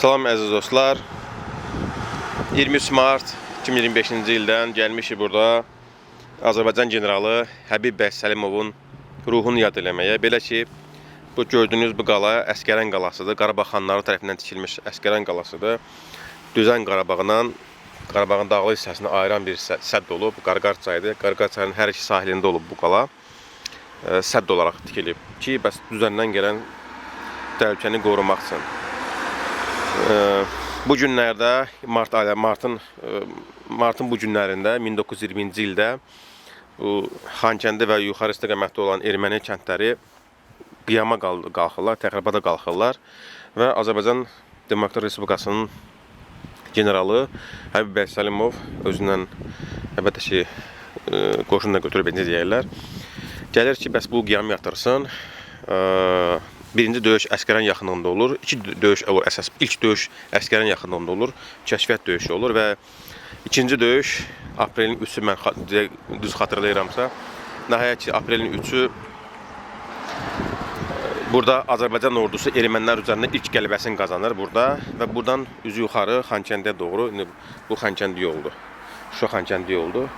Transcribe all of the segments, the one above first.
Salam əziz dostlar. 23 mart 2025-ci ildən gəlmişik burada Azərbaycan generalı Həbib bəy Səlimovun ruhunu yad eləməyə. Belə ki, bu gördüyünüz bu qala Əsgəran qalasıdır. Qarabağ xanları tərəfindən tikilmiş Əsgəran qalasıdır. Düzən Qarabağdan Qarabağın dağlı hissəsini ayıran bir sədd olub. Qarqar çayıdır. Qarqar çayının hər iki sahilində olub bu qala. Sədd olaraq tikilib ki, bəs düzəndən gələn təhlükəni qorumaq üçün. Bu günlərdə martın bu günlərində 1920-ci ildə Xankəndi və yuxarı istiqamətdə olan erməni kəndləri qiyama qalxırlar, təxribata qalxırlar və Azərbaycan Demokratik Respublikasının generalı Həbib bəy Səlimov özündən əlbəttə ki qoşunla götürüb deyirlər. Gəlir ki, bəs bu qiyam yatırsın. Birinci döyüş Əsgəran yaxınlığında olur. İlk döyüş Əsgəran yaxınlığında olur. Kəşfiyyat döyüşü olur və ikinci döyüş aprelin 3-ü mən düz xatırlayıramsa, nəhayət ki aprelin 3-ü burada Azərbaycan ordusu ermənilər üzərində ilk qələbəsini qazanır burada və buradan üzü yuxarı Xankəndiyə doğru, bu Xankəndi yoldur. Şuşa Xankəndi yoldur.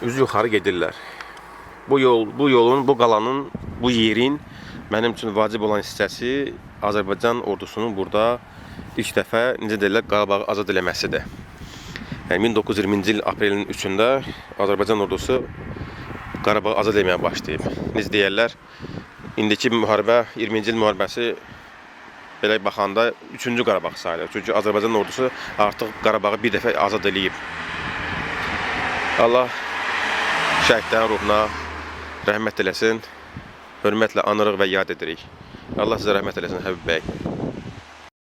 Üzü yuxarı gedirlər. Bu yolun, bu qalanın, bu yerin mənim üçün vacib olan hissəsi Azərbaycan ordusunun burada ilk dəfə, necə deyirlər, Qarabağı azad eləməsidir. Yəni 1920-ci il aprelin 3-ündə Azərbaycan ordusu Qarabağı azad eləməyə başlayıb. Necə deyirlər, indiki müharibə, 20-ci il müharibəsi belə baxanda 3-cü Qarabağ sayılır. Çünki Azərbaycan ordusu artıq Qarabağı bir dəfə azad eləyib. Allah şəhidlərin ruhuna rəhmət eləsin. Hörmətlə anırıq və yad edirik. Allah sizə rəhmət eləsin Həbib bəy.